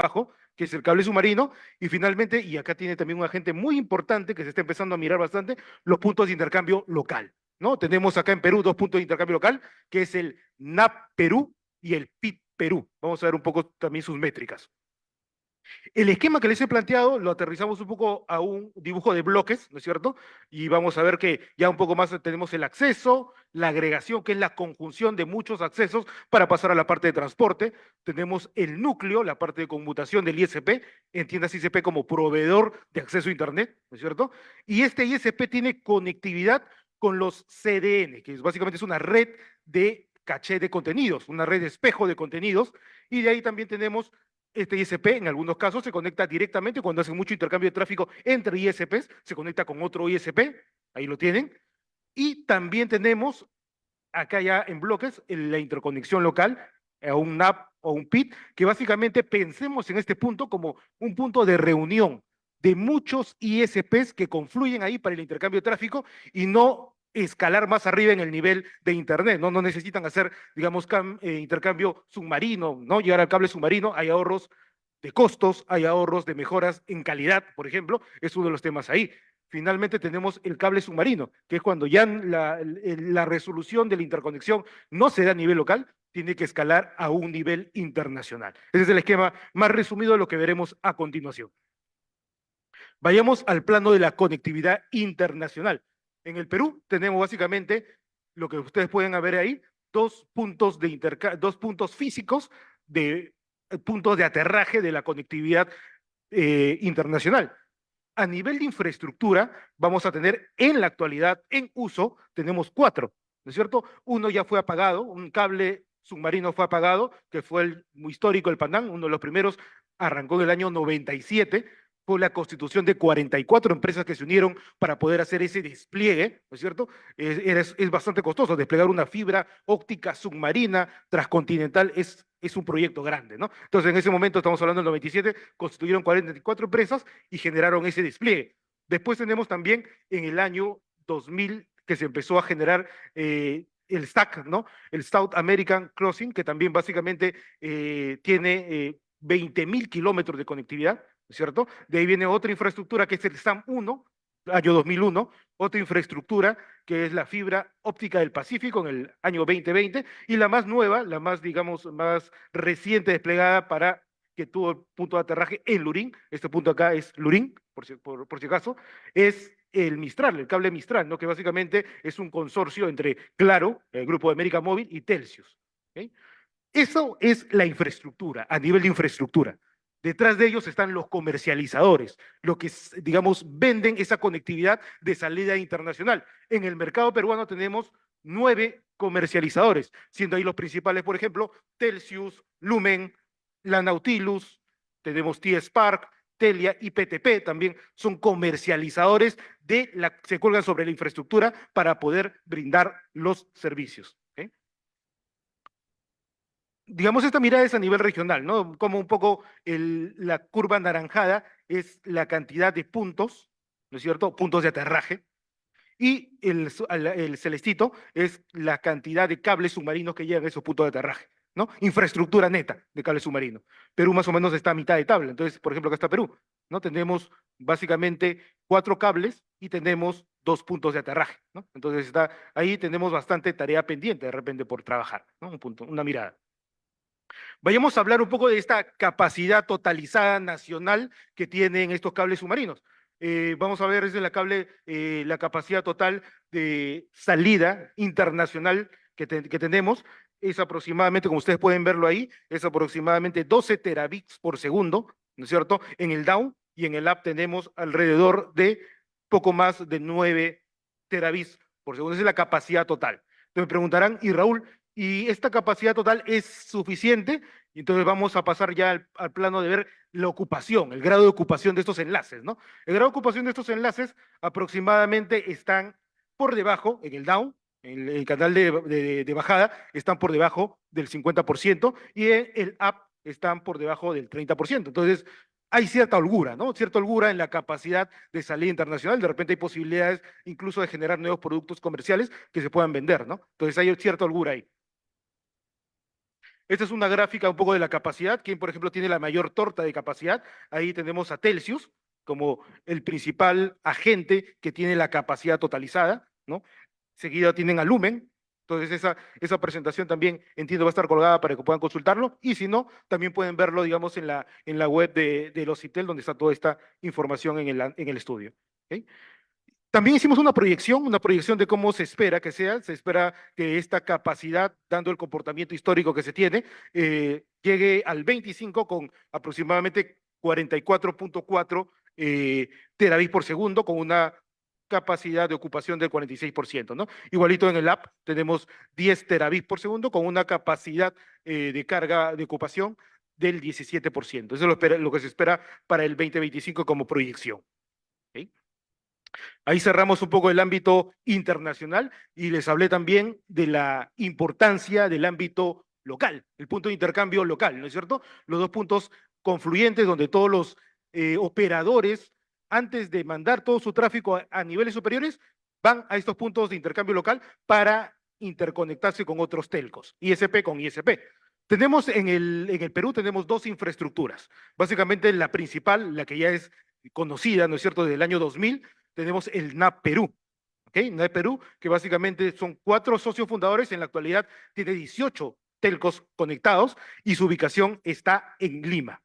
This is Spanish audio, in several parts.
abajo, que es el cable submarino, y finalmente, y acá tiene también un agente muy importante que se está empezando a mirar bastante, los puntos de intercambio local, ¿no? Tenemos acá en Perú dos puntos de intercambio local, que es el NAP Perú y el PIT Perú. Vamos a ver un poco también sus métricas. El esquema que les he planteado lo aterrizamos un poco a un dibujo de bloques, ¿no es cierto? Y vamos a ver que ya un poco más tenemos el acceso, la agregación, que es la conjunción de muchos accesos para pasar a la parte de transporte. Tenemos el núcleo, la parte de conmutación del ISP, entiendas ISP como proveedor de acceso a Internet, ¿no es cierto? Y este ISP tiene conectividad con los CDN, que básicamente es una red de caché de contenidos, una red de espejo de contenidos, y de ahí también tenemos este ISP, en algunos casos, se conecta directamente cuando hacen mucho intercambio de tráfico entre ISPs, se conecta con otro ISP, ahí lo tienen. Y también tenemos acá ya en bloques la interconexión local a un NAP o un PIT, que básicamente pensemos en este punto como un punto de reunión de muchos ISPs que confluyen ahí para el intercambio de tráfico y no escalar más arriba en el nivel de Internet, ¿no? No necesitan hacer, digamos, intercambio submarino, ¿no? Llegar al cable submarino, hay ahorros de costos, hay ahorros de mejoras en calidad, por ejemplo, es uno de los temas ahí. Finalmente tenemos el cable submarino, que es cuando ya la resolución de la interconexión no se da a nivel local, tiene que escalar a un nivel internacional. Ese es el esquema más resumido de lo que veremos a continuación. Vayamos al plano de la conectividad internacional. En el Perú tenemos básicamente lo que ustedes pueden ver ahí, dos puntos físicos de puntos de aterraje de la conectividad internacional. A nivel de infraestructura, vamos a tener en la actualidad, en uso, tenemos 4, ¿no es cierto? Uno ya fue apagado, un cable submarino fue apagado, que fue el muy histórico, el Panam, uno de los primeros, arrancó en el año 97, fue la constitución de 44 empresas que se unieron para poder hacer ese despliegue, ¿no es cierto? Es bastante costoso, desplegar una fibra óptica submarina transcontinental es un proyecto grande, ¿no? Entonces, en ese momento, estamos hablando del 97, constituyeron 44 empresas y generaron ese despliegue. Después tenemos también en el año 2000 que se empezó a generar el STAC, ¿no? El South American Crossing, que también básicamente tiene 20.000 kilómetros de conectividad, ¿no es cierto? De ahí viene otra infraestructura que es el SAM-1, año 2001, otra infraestructura que es la fibra óptica del Pacífico en el año 2020, y la más nueva, la más, digamos, más reciente desplegada para que tuvo el punto de aterraje en Lurín, este punto acá es Lurín, por si acaso, es el Mistral, el cable Mistral, ¿no? Que básicamente es un consorcio entre Claro, el grupo de América Móvil, y Telxius. ¿Okay? Eso es la infraestructura, a nivel de infraestructura. Detrás de ellos están los comercializadores, lo que, digamos, venden esa conectividad de salida internacional. En el mercado peruano tenemos 9 comercializadores, siendo ahí los principales, por ejemplo, Telxius, Lumen, la Nautilus, tenemos T-Spark, Telia y PTP también son comercializadores se cuelgan sobre la infraestructura para poder brindar los servicios. ¿Okay? Digamos, esta mirada es a nivel regional, ¿no? Como un poco la curva anaranjada es la cantidad de puntos, ¿no es cierto? Puntos de aterraje. Y el celestito es la cantidad de cables submarinos que llegan a esos puntos de aterraje, ¿no? Infraestructura neta de cable submarino. Perú más o menos está a mitad de tabla. Entonces, por ejemplo, acá está Perú, ¿no? Tenemos básicamente 4 cables y tenemos 2 puntos de aterraje, ¿no? Entonces, ahí tenemos bastante tarea pendiente de repente por trabajar, ¿no? Un punto, una mirada. Vayamos a hablar un poco de esta capacidad totalizada nacional que tienen estos cables submarinos. Vamos a ver, es la capacidad total de salida internacional que tenemos. Es aproximadamente, como ustedes pueden verlo ahí, es aproximadamente 12 terabits por segundo, ¿no es cierto? En el down y en el up tenemos alrededor de poco más de 9 terabits por segundo. Esa es la capacidad total. Entonces me preguntarán, y Raúl, ¿y esta capacidad total es suficiente? Y entonces vamos a pasar ya al plano de ver la ocupación, el grado de ocupación de estos enlaces, ¿no? El grado de ocupación de estos enlaces aproximadamente están por debajo, en el down, en el canal de bajada, están por debajo del 50% y en el up están por debajo del 30%. Entonces, hay cierta holgura, ¿no? Cierta holgura en la capacidad de salida internacional. De repente hay posibilidades incluso de generar nuevos productos comerciales que se puedan vender, ¿no? Entonces hay cierta holgura ahí. Esta es una gráfica un poco de la capacidad. Quien, por ejemplo, tiene la mayor torta de capacidad. Ahí tenemos a Telsius como el principal agente que tiene la capacidad totalizada, ¿no? Seguida tienen a Lumen. Entonces, esa presentación también entiendo va a estar colgada para que puedan consultarlo. Y si no, también pueden verlo, digamos, en la web de los CITEL, donde está toda esta información en el estudio. ¿Okay? También hicimos una proyección de cómo se espera que sea, se espera que esta capacidad, dando el comportamiento histórico que se tiene, llegue al 25 con aproximadamente 44.4 terabits por segundo, con una capacidad de ocupación del 46%, ¿no? Igualito en el app tenemos 10 terabits por segundo con una capacidad de carga de ocupación del 17%. Eso es lo que se espera para el 2025 como proyección. ¿Okay? Ahí cerramos un poco el ámbito internacional y les hablé también de la importancia del ámbito local, el punto de intercambio local, ¿no es cierto? Los dos puntos confluyentes donde todos los operadores, antes de mandar todo su tráfico a niveles superiores, van a estos puntos de intercambio local para interconectarse con otros telcos, ISP con ISP. Tenemos en el Perú tenemos dos infraestructuras. Básicamente la principal, la que ya es conocida, ¿no es cierto?, desde el año 2000, tenemos el NAP Perú. ¿Ok? NAP Perú, que básicamente son 4 socios fundadores, en la actualidad tiene 18 telcos conectados y su ubicación está en Lima.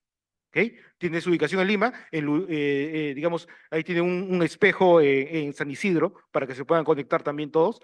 ¿Ok? Tiene su ubicación en Lima, digamos, ahí tiene un espejo en San Isidro para que se puedan conectar también todos.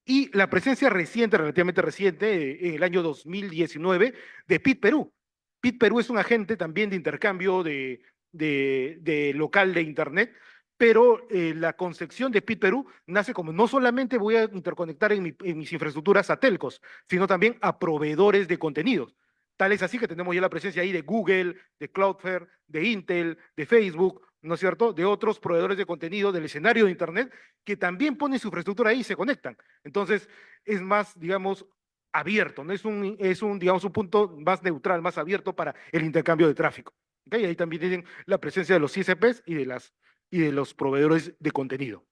Y la presencia reciente, relativamente reciente, en el año 2019, de PIT Perú. PIT Perú es un agente también de intercambio de local de Internet, pero la concepción de PIT Perú nace como no solamente voy a interconectar en mis infraestructuras a telcos, sino también a proveedores de contenidos. Tal es así que tenemos ya la presencia ahí de Google, de Cloudflare, de Intel, de Facebook, ¿no es cierto?, de otros proveedores de contenido del escenario de Internet que también ponen su infraestructura ahí y se conectan. Entonces, es más, digamos, abierto, ¿no? Digamos, un punto más neutral, más abierto para el intercambio de tráfico. ¿Okay? Ahí también tienen la presencia de los ISPs y de los proveedores de contenido.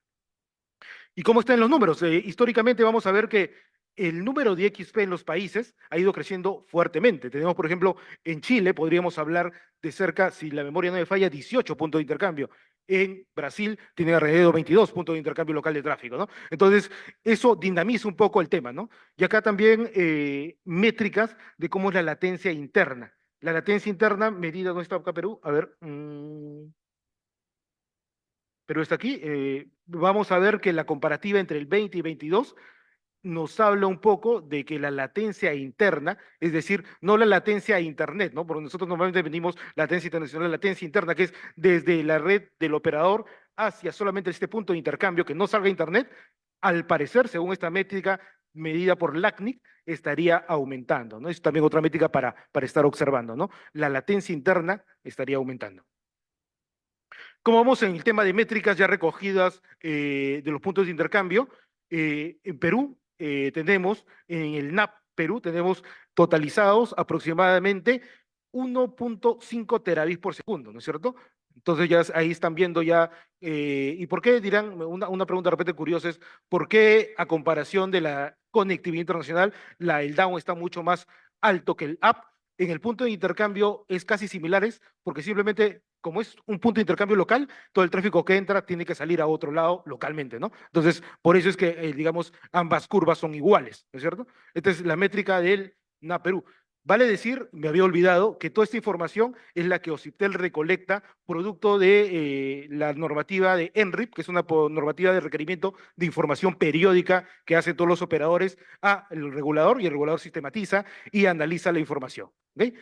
¿Y cómo están los números? Históricamente vamos a ver que el número de XP en los países ha ido creciendo fuertemente. Tenemos, por ejemplo, en Chile podríamos hablar de cerca, si la memoria no me falla, 18 puntos de intercambio. En Brasil tiene alrededor de 22 puntos de intercambio local de tráfico, ¿no? Entonces, eso dinamiza un poco el tema, ¿no? Y acá también métricas de cómo es la latencia interna. La latencia interna medida, ¿dónde está acá Perú? A ver, pero está aquí. Vamos a ver que la comparativa entre el 20 y 22 nos habla un poco de que la latencia interna, es decir, no la latencia a Internet, ¿no? Porque nosotros normalmente venimos latencia internacional, latencia interna, que es desde la red del operador hacia solamente este punto de intercambio que no salga a Internet, al parecer, según esta métrica medida por LACNIC, estaría aumentando, ¿no? Es también otra métrica para estar observando, ¿no? La latencia interna estaría aumentando. Como vamos en el tema de métricas ya recogidas de los puntos de intercambio, en Perú tenemos, en el NAP Perú, tenemos totalizados aproximadamente 1.5 terabits por segundo, ¿no es cierto? Entonces ya ahí están viendo ya, ¿y por qué dirán? Una pregunta de repente curiosa es, ¿por qué a comparación de la conectividad internacional, el down está mucho más alto que el up? En el punto de intercambio es casi similares, porque simplemente, como es un punto de intercambio local, todo el tráfico que entra tiene que salir a otro lado localmente, ¿no? Entonces, por eso es que, digamos, ambas curvas son iguales, ¿no es cierto? Esta es la métrica del NAP Perú. Vale decir, me había olvidado, que toda esta información es la que OCIPTEL recolecta producto de la normativa de NRIP, que es una normativa de requerimiento de información periódica que hacen todos los operadores al regulador, y el regulador sistematiza y analiza la información. ¿Okay?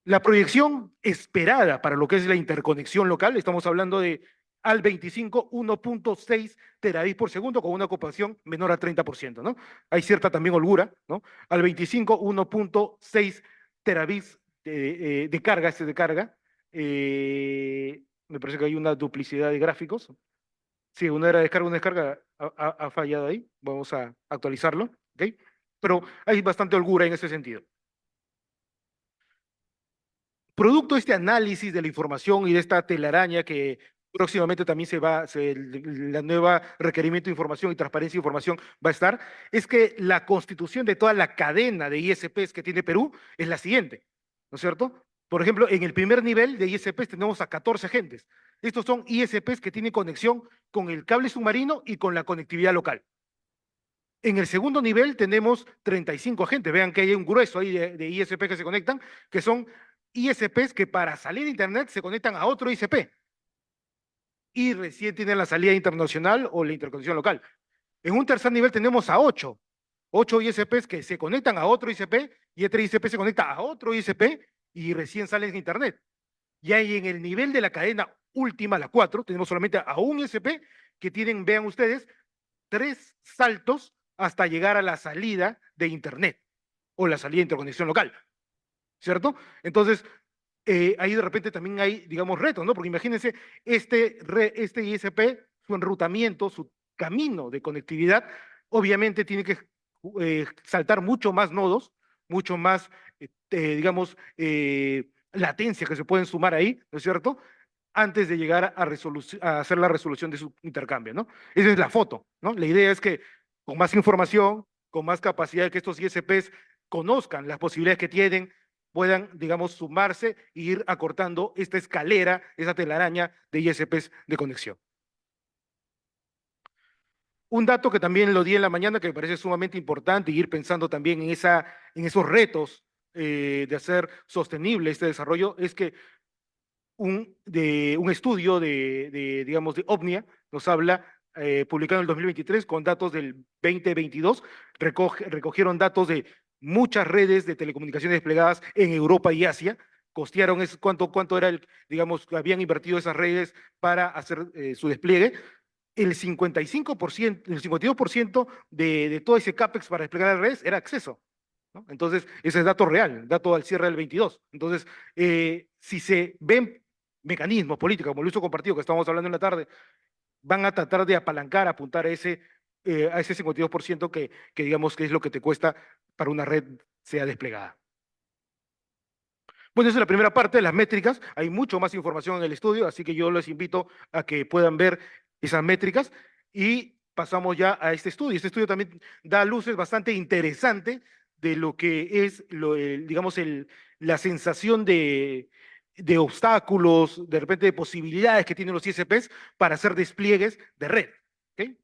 La proyección esperada para lo que es la interconexión local, estamos hablando de al 25, 1.6 terabits por segundo con una ocupación menor al 30%, ¿no? Hay cierta también holgura, ¿no? Al 25, 1.6 terabits de carga, me parece que hay una duplicidad de gráficos. Sí, una era descarga, una descarga ha fallado ahí. Vamos a actualizarlo, ¿ok? Pero hay bastante holgura en ese sentido. Producto de este análisis de la información y de esta telaraña que próximamente también la nueva requerimiento de información y transparencia de información va a estar, es que la constitución de toda la cadena de ISPs que tiene Perú es la siguiente, ¿no es cierto? Por ejemplo, en el primer nivel de ISPs tenemos a 14 agentes. Estos son ISPs que tienen conexión con el cable submarino y con la conectividad local. En el segundo nivel tenemos 35 agentes. Vean que hay un grueso ahí de ISP que se conectan, que son ISPs que para salir de Internet se conectan a otro ISP y recién tienen la salida internacional o la interconexión local. En un tercer nivel tenemos a 8 ISPs que se conectan a otro ISP y este ISP se conecta a otro ISP y recién salen de Internet. Y ahí en el nivel de la cadena última, la 4, tenemos solamente a un ISP que tienen, vean ustedes, 3 saltos hasta llegar a la salida de Internet o la salida de interconexión local, ¿cierto? Entonces, ahí de repente también hay, digamos, retos, ¿no? Porque imagínense, este ISP, su enrutamiento, su camino de conectividad, obviamente tiene que saltar mucho más nodos, mucho más, digamos, latencia que se pueden sumar ahí, ¿no es cierto? Antes de llegar a hacer la resolución de su intercambio, ¿no? Esa es la foto, ¿no? La idea es que con más información, con más capacidad de que estos ISPs conozcan las posibilidades que tienen, puedan, digamos, sumarse e ir acortando esta escalera, esa telaraña de ISPs de conexión. Un dato que también lo di en la mañana que me parece sumamente importante y ir pensando también en esos retos de hacer sostenible este desarrollo es que un estudio digamos, de OVNIA nos habla, publicado en el 2023 con datos del 2022, recogieron datos de muchas redes de telecomunicaciones desplegadas en Europa y Asia, costearon cuánto era digamos, habían invertido esas redes para hacer su despliegue. El 55%, el 52% de todo ese CAPEX para desplegar las redes era acceso, ¿no? Entonces, ese es dato real, dato al cierre del 22. Entonces, si se ven mecanismos políticos, como el uso compartido que estábamos hablando en la tarde, van a tratar de apalancar, apuntar a ese 52% que digamos que es lo que te cuesta para una red sea desplegada. Bueno, esa es la primera parte de las métricas. Hay mucho más información en el estudio, así que yo les invito a que puedan ver esas métricas y pasamos ya a este estudio. Este estudio también da luces bastante interesantes de lo que es, digamos, la sensación de obstáculos, de repente de posibilidades que tienen los ISPs para hacer despliegues de red. ¿Okay?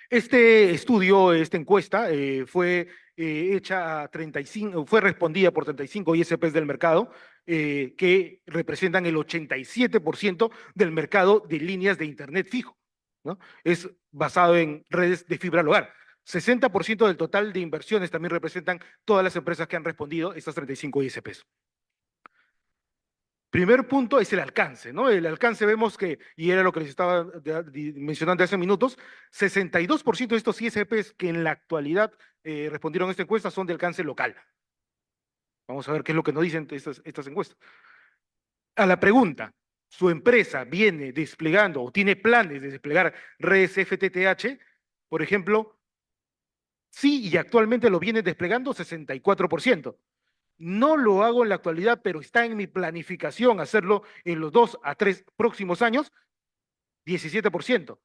Este estudio, esta encuesta, fue hecha a 35, fue respondida por 35 ISPs del mercado, que representan el 87% del mercado de líneas de Internet fijo, ¿no? Es basado en redes de fibra al hogar. 60% del total de inversiones también representan todas las empresas que han respondido, estas 35 ISPs. Primer punto es el alcance, ¿no? El alcance vemos que, y era lo que les estaba mencionando hace minutos, 62% de estos ISPs que en la actualidad respondieron a esta encuesta son de alcance local. Vamos a ver qué es lo que nos dicen estas encuestas. A la pregunta, ¿su empresa viene desplegando o tiene planes de desplegar redes FTTH? Por ejemplo, sí, y actualmente lo viene desplegando 64%. No lo hago en la actualidad, pero está en mi planificación hacerlo en los 2 a 3 próximos años, 17%.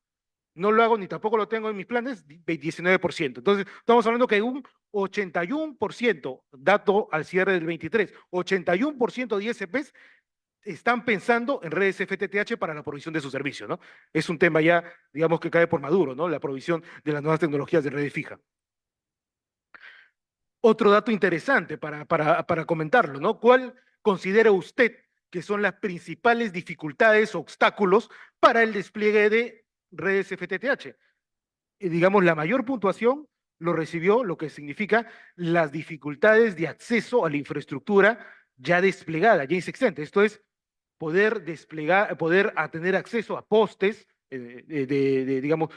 No lo hago ni tampoco lo tengo en mis planes, 19%. Entonces, estamos hablando que hay un 81%, dato al cierre del 23, 81% de ISPs están pensando en redes FTTH para la provisión de su servicio, ¿no? Es un tema ya, digamos, que cae por maduro, ¿no? La provisión de las nuevas tecnologías de red fija. Otro dato interesante para comentarlo, ¿no? ¿Cuál considera usted que son las principales dificultades o obstáculos para el despliegue de redes FTTH? Y digamos, la mayor puntuación lo recibió lo que significa las dificultades de acceso a la infraestructura ya desplegada, ya existente. Esto es poder desplegar, poder tener acceso a postes, digamos,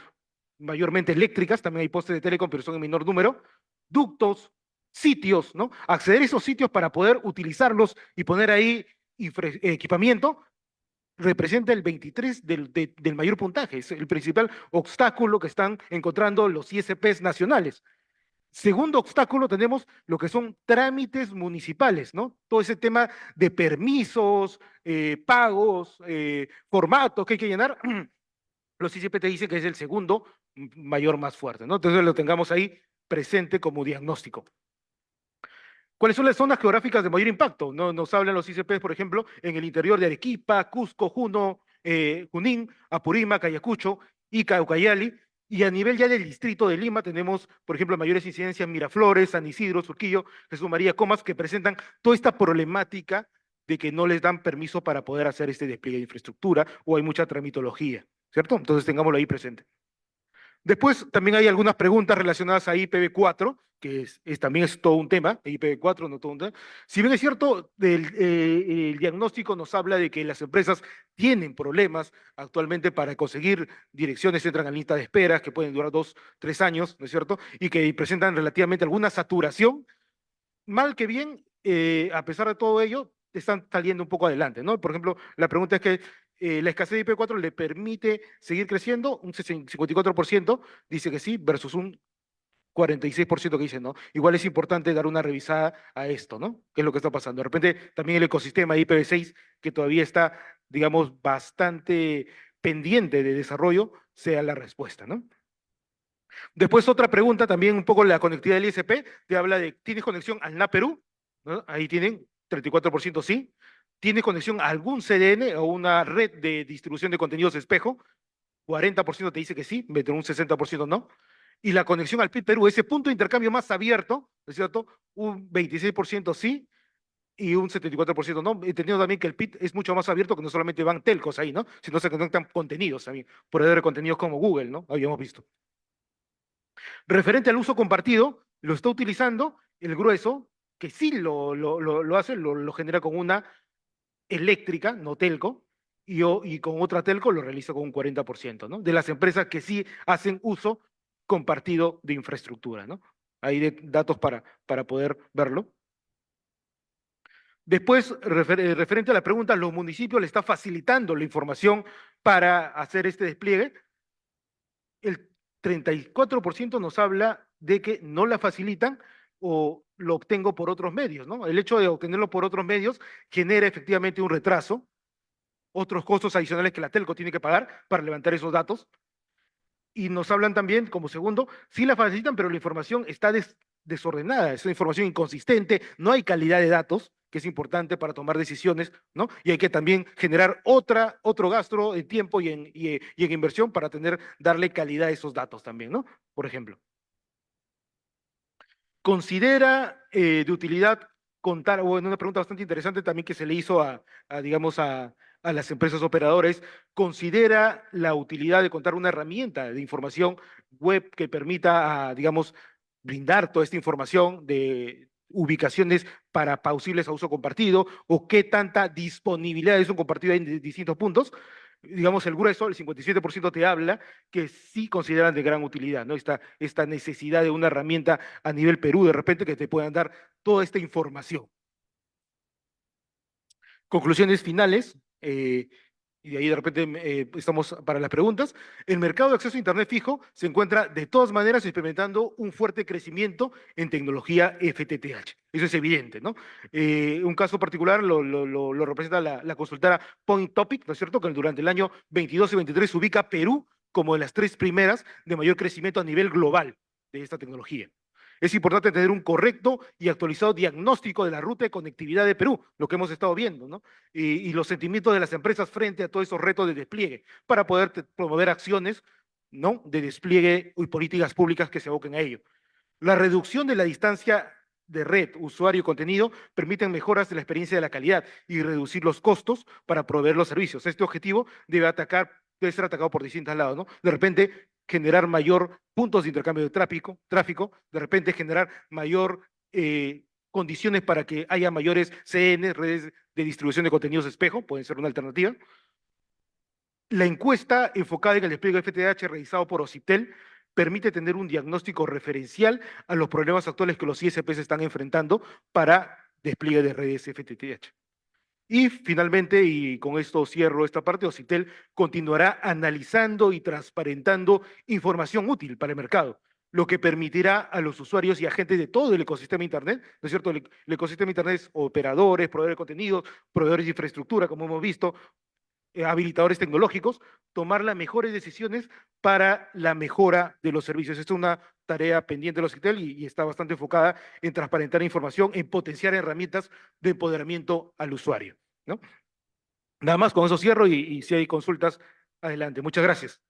mayormente eléctricas, también hay postes de telecom, pero son en menor número, ductos, sitios, ¿no? Acceder a esos sitios para poder utilizarlos y poner ahí equipamiento representa el 23 del mayor puntaje, es el principal obstáculo que están encontrando los ISPs nacionales. Segundo obstáculo, tenemos lo que son trámites municipales, ¿no? Todo ese tema de permisos, pagos, formatos que hay que llenar. Los ICP te dicen que es el segundo mayor más fuerte, ¿no? Entonces lo tengamos ahí presente como diagnóstico. ¿Cuáles son las zonas geográficas de mayor impacto? ¿No? Nos hablan los ICP, por ejemplo, en el interior de Arequipa, Cusco, Junín, Apurímac, Ayacucho, Ica, Ucayali, y a nivel ya del distrito de Lima tenemos, por ejemplo, mayores incidencias en Miraflores, San Isidro, Surquillo, Jesús María, Comas, que presentan toda esta problemática de que no les dan permiso para poder hacer este despliegue de infraestructura o hay mucha tramitología, ¿cierto? Entonces tengámoslo ahí presente. Después también hay algunas preguntas relacionadas a IPv4, que también es todo un tema, IPv4 no todo un tema. Si bien es cierto, el diagnóstico nos habla de que las empresas tienen problemas actualmente para conseguir direcciones, entran en lista de espera, que pueden durar 2, 3 años, ¿no es cierto? Y que presentan relativamente alguna saturación, mal que bien, a pesar de todo ello, están saliendo un poco adelante, ¿no? Por ejemplo, la pregunta es que la escasez de IP4 le permite seguir creciendo, un 54% dice que sí, versus un 46% que dice no. Igual es importante dar una revisada a esto, ¿no? ¿Qué es lo que está pasando? De repente también el ecosistema de IPv6, que todavía está, digamos, bastante pendiente de desarrollo, sea la respuesta, ¿no? Después otra pregunta, también un poco la conectividad del ISP, te habla de, ¿tienes conexión al NAP Perú? ¿No? Ahí tienen 34% sí. ¿Tienes conexión a algún CDN o una red de distribución de contenidos espejo? 40% te dice que sí, pero un 60% no. Y la conexión al PIT Perú, ese punto de intercambio más abierto, ¿no es cierto? Un 26% sí y un 74% no. Entendiendo también que el PIT es mucho más abierto que no solamente van telcos ahí, ¿no? Sino se conectan contenidos también, proveedores de contenidos como Google, ¿no? Habíamos visto. Referente al uso compartido, lo está utilizando el grueso, que sí lo hace, lo genera con una eléctrica, no telco, y con otra telco lo realiza con un 40%, ¿no? De las empresas que sí hacen uso compartido de infraestructura, ¿no? Hay datos para poder verlo. Después, referente a la pregunta, ¿los municipios le está facilitando la información para hacer este despliegue? El 34% nos habla de que no la facilitan o lo obtengo por otros medios, ¿no? El hecho de obtenerlo por otros medios genera efectivamente un retraso, otros costos adicionales que la telco tiene que pagar para levantar esos datos. Y nos hablan también, como segundo, sí la facilitan, pero la información está desordenada, es una información inconsistente, no hay calidad de datos, que es importante para tomar decisiones, ¿no? Y hay que también generar otro gasto en tiempo y en inversión para darle calidad a esos datos también, ¿no? Por ejemplo. ¿Considera de utilidad contar, o en una pregunta bastante interesante también que se le hizo digamos, a las empresas operadoras, considera la utilidad de contar una herramienta de información web que permita, digamos, brindar toda esta información de ubicaciones para pausibles a uso compartido, o qué tanta disponibilidad de uso compartido hay en distintos puntos? Digamos, el grueso, el 57% te habla que sí consideran de gran utilidad, ¿no? Esta necesidad de una herramienta a nivel Perú, de repente, que te puedan dar toda esta información. Conclusiones finales, y de ahí de repente estamos para las preguntas. El mercado de acceso a Internet fijo se encuentra de todas maneras experimentando un fuerte crecimiento en tecnología FTTH. Eso es evidente, ¿no? Un caso particular lo representa la consultora Point Topic, ¿no es cierto? Que durante el año 22 y 23 ubica Perú como de las 3 primeras de mayor crecimiento a nivel global de esta tecnología. Es importante tener un correcto y actualizado diagnóstico de la ruta de conectividad de Perú, lo que hemos estado viendo, ¿no? Y los sentimientos de las empresas frente a todos esos retos de despliegue, para poder promover acciones, ¿no? De despliegue y políticas públicas que se aboquen a ello. La reducción de la distancia de red, usuario y contenido permiten mejoras de la experiencia de la calidad y reducir los costos para proveer los servicios. Este objetivo debe ser atacado por distintos lados, ¿no? De repente, generar mayor puntos de intercambio de tráfico, de repente generar mayor condiciones para que haya mayores CN, redes de distribución de contenidos espejo, pueden ser una alternativa. La encuesta enfocada en el despliegue de FTTH realizado por OCIPTEL permite tener un diagnóstico referencial a los problemas actuales que los ISPs están enfrentando para despliegue de redes FTTH. Y finalmente, y con esto cierro esta parte, OCIPTEL continuará analizando y transparentando información útil para el mercado, lo que permitirá a los usuarios y agentes de todo el ecosistema Internet, ¿no es cierto? El ecosistema Internet es operadores, proveedores de contenidos, proveedores de infraestructura, como hemos visto, habilitadores tecnológicos, tomar las mejores decisiones para la mejora de los servicios. Esta es una tarea pendiente de los CITEL y está bastante enfocada en transparentar información, en potenciar herramientas de empoderamiento al usuario, ¿no? Nada más, con eso cierro y si hay consultas, adelante. Muchas gracias.